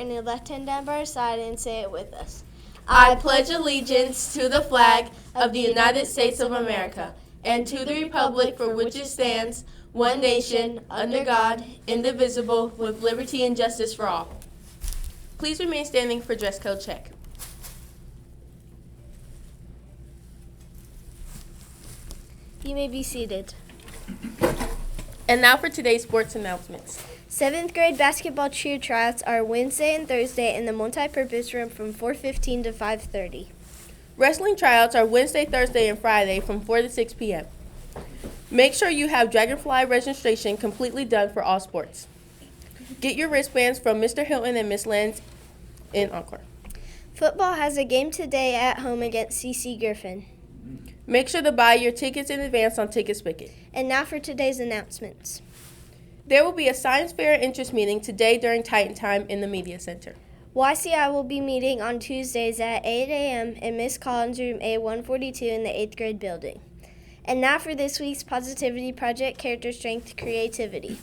and your left hand down by your side and say it with us. I pledge allegiance to the flag of the United States of America and to the republic for which it stands, one nation, under God, indivisible, with liberty and justice for all. Please remain standing for dress code check. You may be seated. And now for today's sports announcements. 7th grade basketball cheer tryouts are Wednesday and Thursday in the multi-purpose room from 4:15 to 5:30. Wrestling tryouts are Wednesday, Thursday, and Friday from 4 to 6 p.m. Make sure you have Dragonfly registration completely done for all sports. Get your wristbands from Mr. Hilton and Miss Lenz in Encore. Football has a game today at home against CC Griffin. Make sure to buy your tickets in advance on Ticketspicket. And now for today's announcements. There will be a science fair interest meeting today during Titan Time in the Media Center. YCI will be meeting on Tuesdays at 8 a.m. in Miss Collins' room A142 in the 8th grade building. And now for this week's Positivity Project Character Strength Creativity.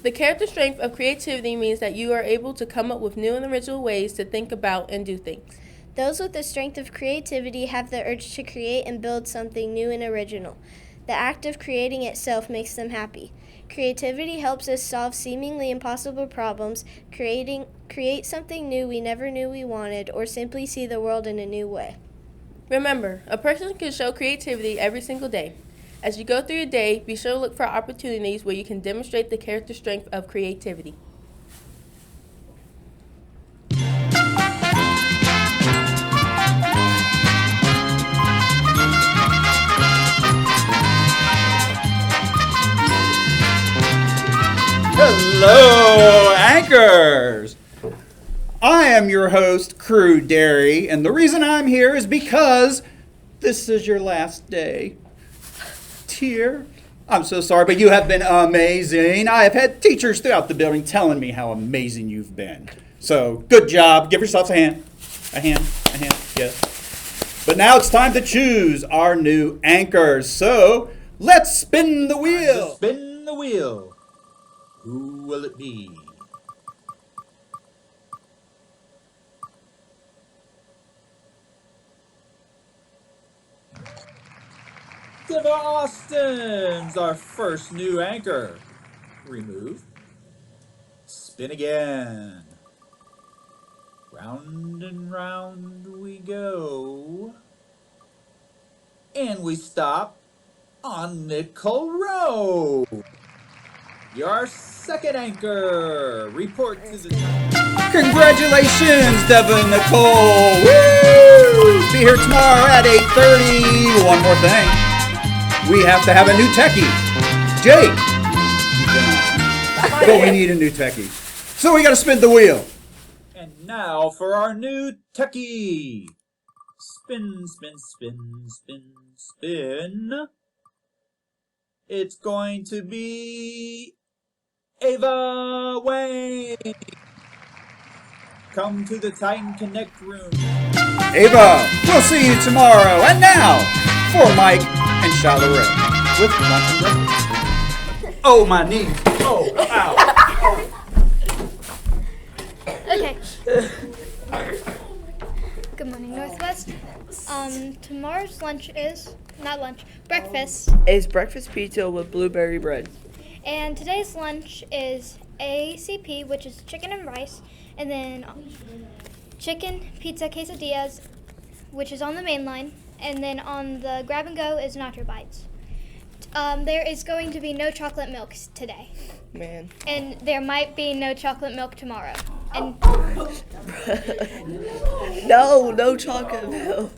The character strength of creativity means that you are able to come up with new and original ways to think about and do things. Those with the strength of creativity have the urge to create and build something new and original. The act of creating itself makes them happy. Creativity helps us solve seemingly impossible problems, create something new we never knew we wanted, or simply see the world in a new way. Remember, a person can show creativity every single day. As you go through your day, be sure to look for opportunities where you can demonstrate the character strength of creativity. Hello, anchors! I am your host, Crew Darry, and the reason I'm here is because this is your last day. Tear, I'm so sorry, but you have been amazing. I have had teachers throughout the building telling me how amazing you've been. So, good job. Give yourselves a hand. A hand, yes. But now it's time to choose our new anchors. So, let's spin the wheel. Spin the wheel. Who will it be? Diva Austin's our first new anchor. Remove. Spin again. Round and round we go. And we stop on Nicole Rowe. Your second anchor. Report to the top. Congratulations, Devin Nicole. Woo! Be here tomorrow at 8:30. One more thing. We have to have a new techie. Jake. But we need a new techie. So we got to spin the wheel. And now for our new techie. Spin, spin, spin, spin, spin. It's going to be Ava Wayne. Come to the Titan Connect room. Ava, we'll see you tomorrow. And now, for Mike and Shallow Ray with Lunch and Breakfast. Oh, my knees. Oh, ow. Okay. Good morning, Northwest. Tomorrow's breakfast is breakfast pizza with blueberry bread. And today's lunch is ACP, which is chicken and rice, and then chicken pizza quesadillas, which is on the main line, and then on the grab and go is nacho bites. There is going to be no chocolate milk today. Man. And there might be no chocolate milk tomorrow. And no chocolate milk.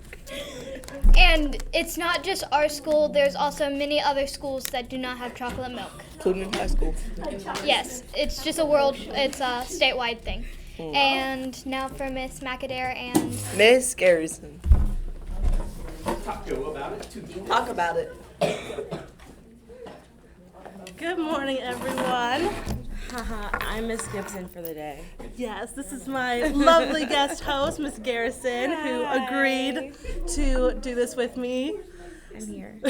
And it's not just our school, there's also many other schools that do not have chocolate milk. Including high school. Yes, it's just it's a statewide thing. And now for Miss McAdare and Miss Garrison. Talk about it. Good morning, everyone. I'm Miss Gibson for the day. Yes, this is my lovely guest host, Miss Garrison, who agreed to do this with me. I'm here.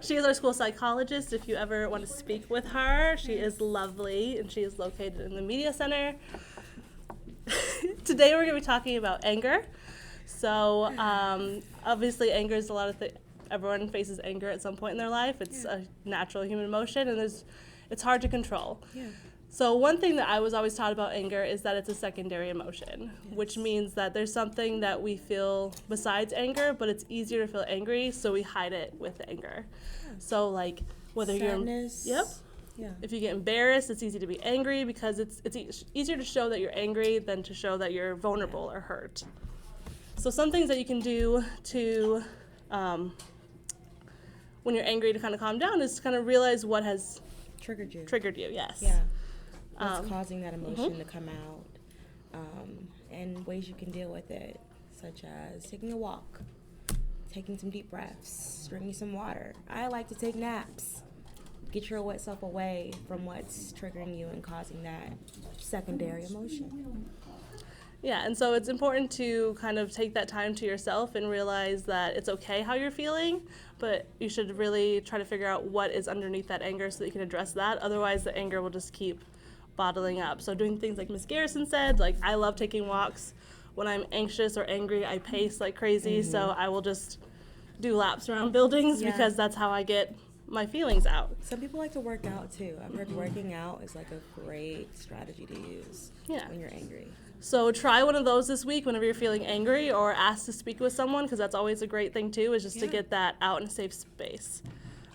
She is our school psychologist. If you ever want to speak with her, she is lovely, and she is located in the media center. today we're going to be talking about anger. So obviously anger is a lot of everyone faces anger at some point in their life. It's a natural human emotion, and it's hard to control. Yeah. So one thing that I was always taught about anger is that it's a secondary emotion, which means that there's something that we feel besides anger, but it's easier to feel angry, so we hide it with anger. So like whether Sadness. you're Yeah. if you get embarrassed, it's easy to be angry because it's easier to show that you're angry than to show that you're vulnerable or hurt. So some things that you can do to when you're angry to kind of calm down is to kind of realize what has Triggered you. triggered you. Yes. Yeah. What's Um, causing that emotion to come out, and ways you can deal with it, such as taking a walk, taking some deep breaths, drinking some water. I like to take naps. Get your wet self away from what's triggering you and causing that secondary emotion. Yeah, and so it's important to kind of take that time to yourself and realize that it's okay how you're feeling, but you should really try to figure out what is underneath that anger so that you can address that. Otherwise, the anger will just keep bottling up. So doing things like Miss Garrison said, like I love taking walks. When I'm anxious or angry, I pace like crazy, so I will just do laps around buildings because that's how I get my feelings out. Some people like to work out too. I've heard working out is like a great strategy to use when you're angry. So try one of those this week whenever you're feeling angry, or ask to speak with someone, because that's always a great thing too, is just to get that out in a safe space.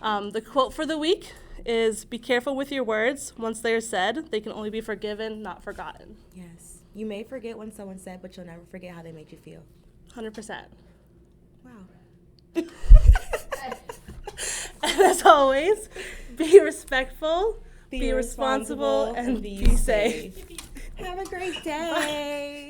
The quote for the week is, "Be careful with your words. Once they are said, they can only be forgiven, not forgotten." Yes. You may forget what someone said, but you'll never forget how they made you feel. 100%. Wow. And as always, be respectful, be responsible, and be safe. Have a great day.